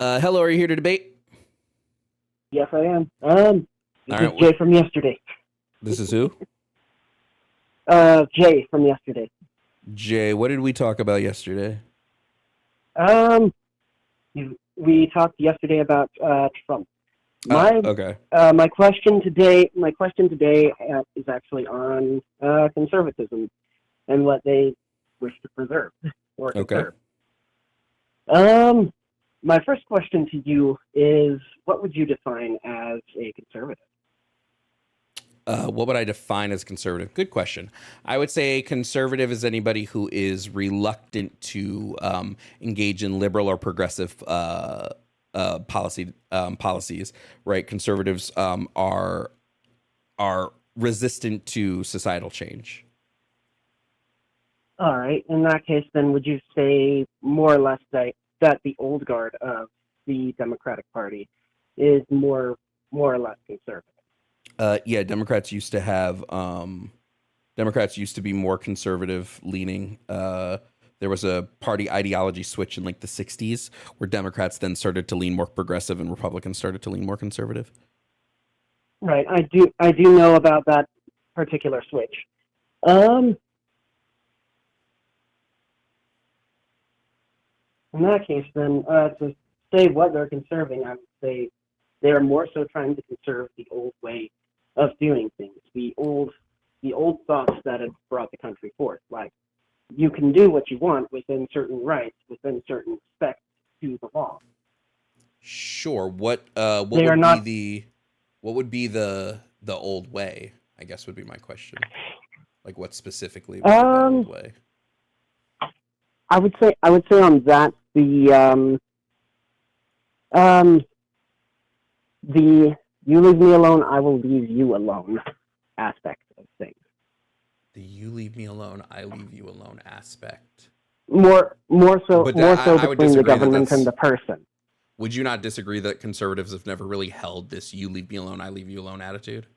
Hello, are you here to debate? Yes, I am. This is Jay from yesterday. This is who? Jay from yesterday. Jay, what did we talk about yesterday? We talked yesterday about Trump. Okay. My question today is actually on conservatism and what they wish to preserve or conserve. My first question to you is, what would you define as a conservative? What would I define as conservative? Good question. I would say conservative is anybody who is reluctant to engage in liberal or progressive policies. Right? Conservatives are resistant to societal change. All right. In that case, then, would you say more or less that the old guard of the Democratic Party is more or less conservative? Yeah, Democrats used to be more conservative leaning. There was a party ideology switch in like the 60s where Democrats then started to lean more progressive and Republicans started to lean more conservative. Right. I do know about that particular switch. In that case, then, to say what they're conserving, I would say they're more so trying to conserve the old way of doing things, the old thoughts that have brought the country forth. Like, you can do what you want within certain rights, within certain respect to the law. Sure. What would be the old way? I guess would be my question. Like, what specifically would be the old way? I would say on that the you leave me alone, I will leave you alone aspect of things. The you leave me alone, I leave you alone aspect. More so between the government and the person. Would you not disagree that conservatives have never really held this you leave me alone, I leave you alone attitude?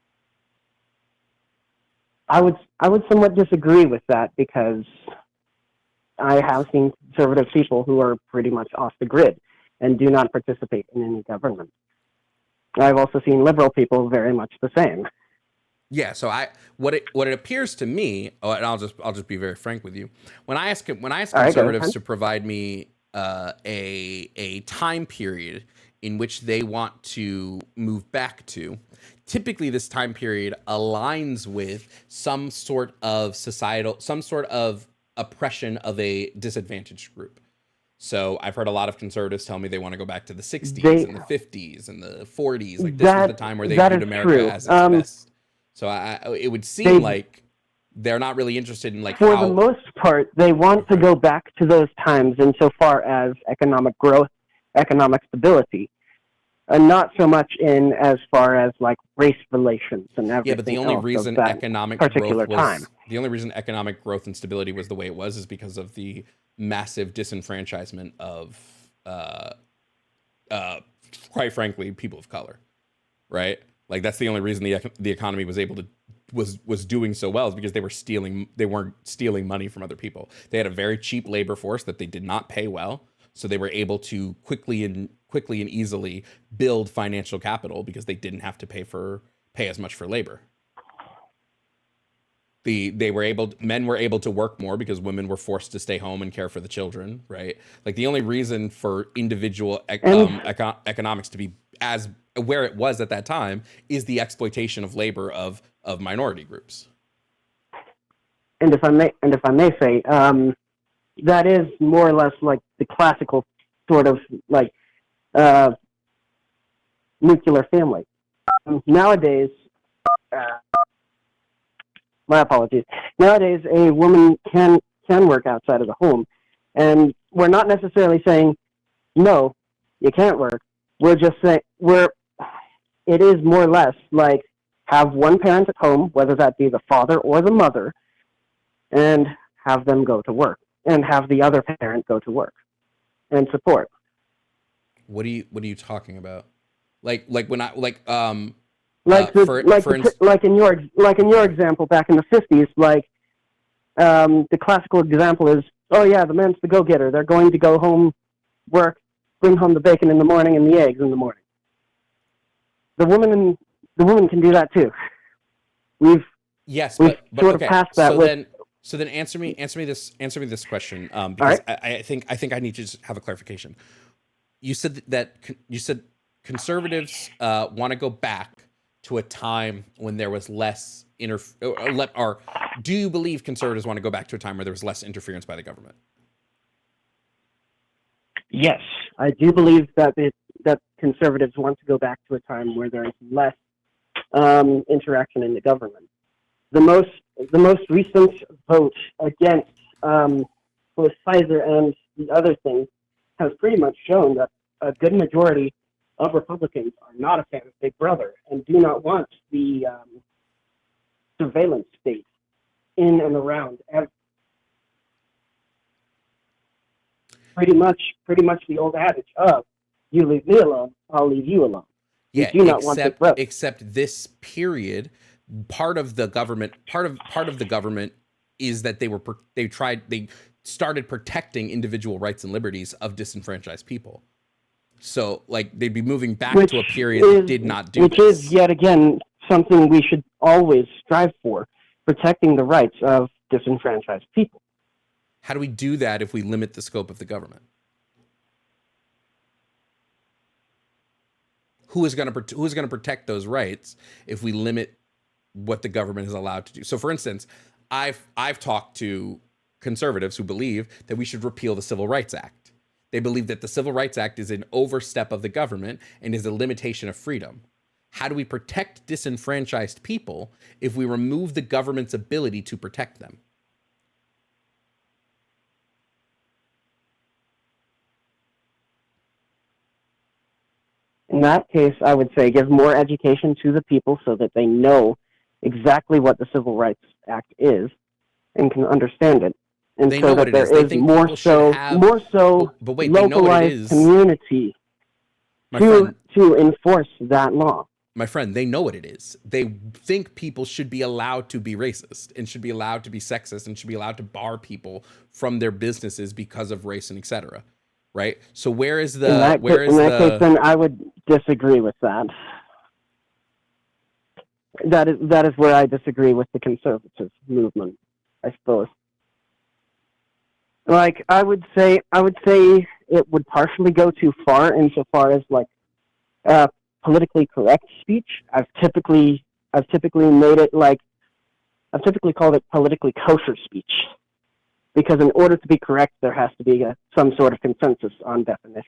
I would somewhat disagree with that, because I have seen conservative people who are pretty much off the grid and do not participate in any government. I've also seen liberal people very much the same. Yeah, so what it appears to me, and I'll just be very frank with you. When I ask conservatives to provide me a time period in which they want to move back to, typically this time period aligns with some sort of oppression of a disadvantaged group. So I've heard a lot of conservatives tell me they want to go back to the 60s and the 50s and the 40s. Like, this was the time where they viewed America as its best. So it would seem like they're not really interested in, like, for the most part, they want to go back to those times insofar as economic growth, economic stability, and not so much in as far as like race relations and everything. Yeah, but the only reason economic growth and stability was the way it was is because of the massive disenfranchisement of, quite frankly, people of color, right? Like, that's the only reason the economy was able to was doing so well, is because they weren't stealing money from other people. They had a very cheap labor force that they did not pay well, so they were able to quickly and easily build financial capital because they didn't have to pay as much for labor. Men were able to work more because women were forced to stay home and care for the children, right? Like, the only reason for individual economics to be as where it was at that time is the exploitation of labor of minority groups. And if I may say, that is more or less like the classical sort of like nuclear family. Nowadays, my apologies. Nowadays, a woman can work outside of the home, and we're not necessarily saying no, you can't work. We're just saying it is more or less like have one parent at home, whether that be the father or the mother, and have them go to work, and have the other parent go to work and support. What are you talking about? Like when For instance, like in your example back in the 50s, the classical example is, oh yeah, the man's the go-getter. They're going to go home, work, bring home the bacon in the morning and the eggs in the morning. The woman can do that too. We've but sort of okay. passed that. So then answer me this question, All because right. I think I need to just have a clarification. You said conservatives want to go back to a time when there was less or do you believe conservatives want to go back to a time where there was less interference by the government? Yes, I do believe that conservatives want to go back to a time where there is less interaction in the government. The most recent vote against both Pfizer and the other things has pretty much shown that a good majority of Republicans are not a fan of Big Brother and do not want the surveillance state in and around. Pretty much the old adage of "You leave me alone, I'll leave you alone." Yeah, do not want Big Brother. Except this period, part of the government is that they started protecting individual rights and liberties of disenfranchised people. So like they'd be moving back to a period that did not do which this. Is yet again something we should always strive for, protecting the rights of disenfranchised people. How do we do that if we limit the scope of the government? Who is going to protect those rights if we limit what the government is allowed to do? So, for instance, I've talked to conservatives who believe that we should repeal the Civil Rights Act. They believe that the Civil Rights Act is an overstep of the government and is a limitation of freedom. How do we protect disenfranchised people if we remove the government's ability to protect them? In that case, I would say give more education to the people so that they know exactly what the Civil Rights Act is and can understand it. And they so know that what it there is. They is think more so but wait, they know what it localized is. Community to enforce that law. My friend, they know what it is. They think people should be allowed to be racist and should be allowed to be sexist and should be allowed to bar people from their businesses because of race and etc. Right? So where is the in that case, then I would disagree with that. That is where I disagree with the conservative movement, I suppose. Like I would say it would partially go too far insofar as politically correct speech. I've typically made it I've typically called it politically kosher speech, because in order to be correct, there has to be some sort of consensus on definition.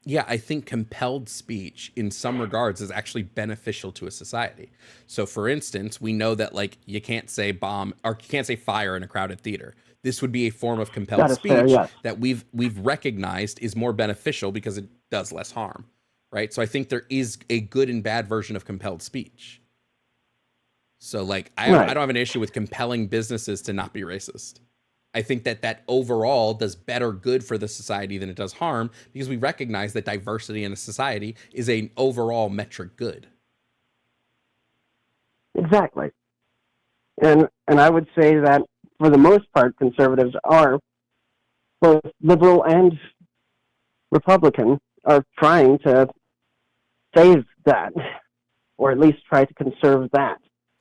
Yeah, I think compelled speech in some regards is actually beneficial to a society. So for instance, we know that you can't say bomb or you can't say fire in a crowded theater. This would be a form of compelled speech fair, yes. that we've recognized is more beneficial because it does less harm, right? So I think there is a good and bad version of compelled speech. So I don't have an issue with compelling businesses to not be racist. I think that overall does better good for the society than it does harm, because we recognize that diversity in a society is an overall metric good. Exactly. And I would say that for the most part, conservatives are, both liberal and Republican, are trying to save that, or at least try to conserve that.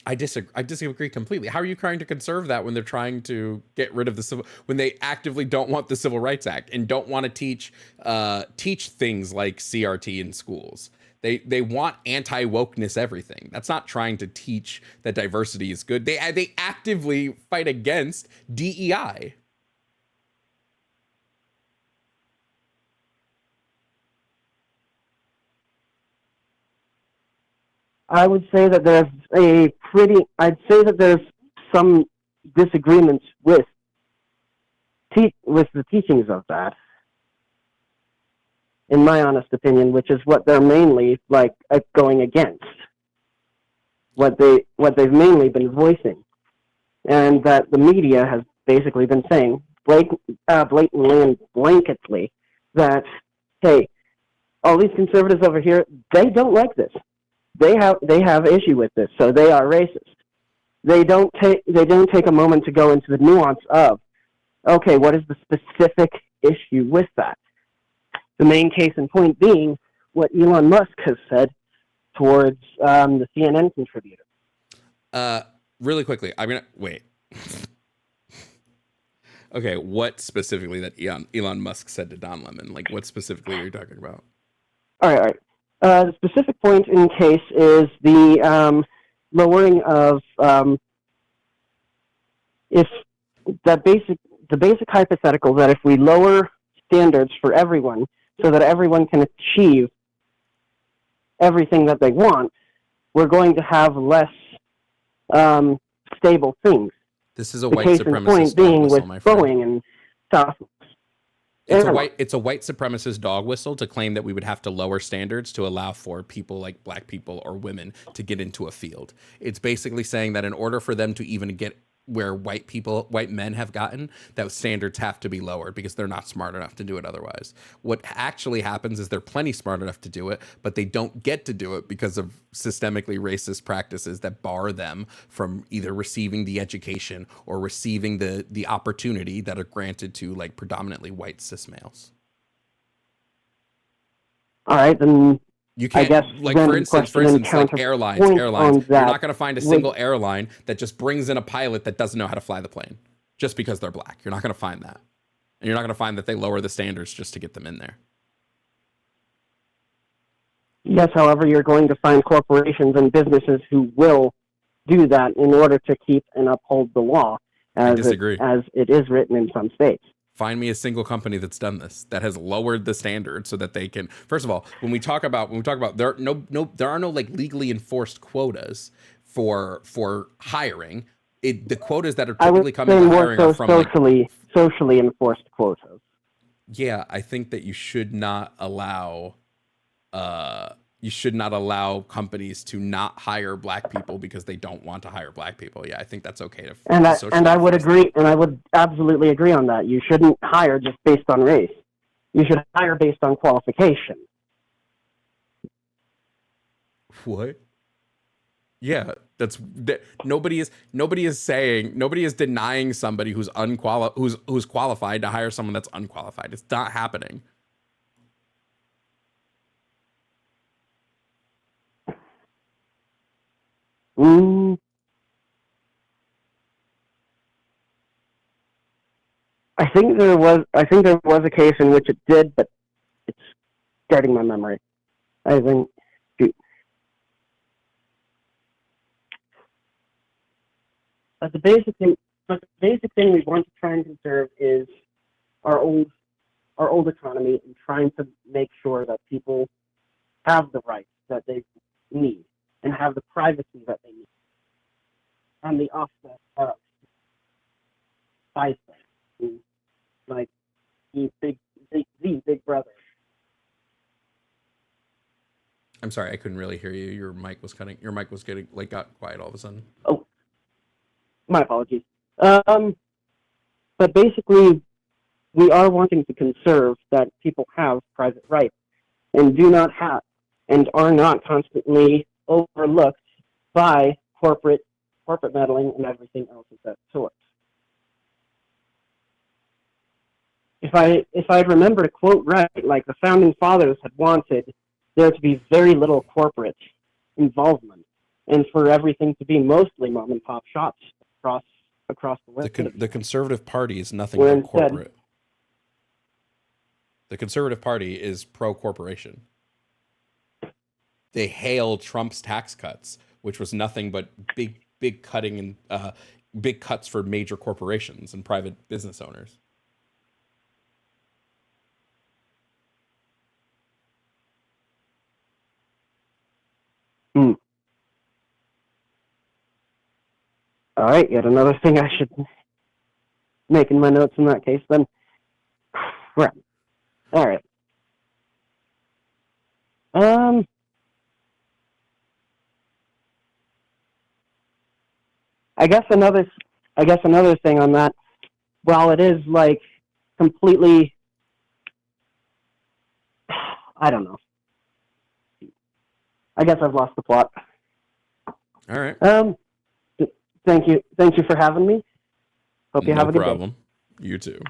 I disagree completely. How are you trying to conserve that when they're trying to get rid of when they actively don't want the Civil Rights Act and don't want to teach things like CRT in schools? They want anti-wokeness everything. That's not trying to teach that diversity is good. They actively fight against DEI. I would say that there's some disagreements with the teachings of that, in my honest opinion, which is what they're mainly going against, what they've mainly been voicing, and that the media has basically been saying blatantly and blanketly that, hey, all these conservatives over here, they don't like this. they have issue with this, so they are racist. They don't take a moment to go into the nuance of, okay, what is the specific issue with that? The main case in point being what Elon Musk has said towards the CNN contributor. Really quickly, I'm gonna wait. Okay, what specifically that Elon Musk said to Don Lemon? Like, what specifically are you talking about? All right. The specific point in case is the lowering of if the basic hypothetical that if we lower standards for everyone so that everyone can achieve everything that they want, we're going to have less stable things. This is a The white case in supremacist point dog being whistle, with my friend. Boeing and Southwest. It's a white supremacist dog whistle to claim that we would have to lower standards to allow for people like black people or women to get into a field. It's basically saying that in order for them to even get where white men have gotten, that standards have to be lowered because they're not smart enough to do it otherwise. What actually happens is they're plenty smart enough to do it, but they don't get to do it because of systemically racist practices that bar them from either receiving the education or receiving the opportunity that are granted to like predominantly white cis males. All right, then You can't, I guess, like, then for instance, like airlines. on You're that not going to find a single airline that just brings in a pilot that doesn't know how to fly the plane just because they're black. You're not going to find that. And you're not going to find that they lower the standards just to get them in there. Yes, however, you're going to find corporations and businesses who will do that in order to keep and uphold the law I disagree. as it is written in some states. Find me a single company that's done this, that has lowered the standard so that they can. First of all, when we talk about there are no like legally enforced quotas for hiring. The quotas that are typically coming to hiring are from socially enforced quotas. Yeah, I think that you should not allow companies to not hire black people because they don't want to hire black people. Yeah, I think that's okay to. And I would agree, and I would absolutely agree on that. You shouldn't hire just based on race. You should hire based on qualification. What? Yeah, nobody is denying somebody who's qualified to hire someone that's unqualified. It's not happening. I think there was a case in which it did, but it's starting my memory. I think. But the basic thing we want to try and conserve is our old economy and trying to make sure that people have the rights that they need and have the privacy that they need, and the offset of size things, like the big brother. I'm sorry, I couldn't really hear you. Your mic was getting like got quiet all of a sudden. Oh, my apologies. But basically, we are wanting to conserve that people have private rights and are not constantly overlooked by corporate meddling and everything else of that sort. If I remember to quote right, like the founding fathers had wanted there to be very little corporate involvement and for everything to be mostly mom and pop shops across the West. The Conservative Party is nothing but corporate. The Conservative Party is pro-corporation. They hail Trump's tax cuts, which was nothing but big cutting and big cuts for major corporations and private business owners. All right, yet another thing I should make in my notes in that case then. Right. All right. I guess another thing on that, while it is like completely, I don't know. I guess I've lost the plot. All right. Thank you for having me. Hope you have a good day. No problem. You too.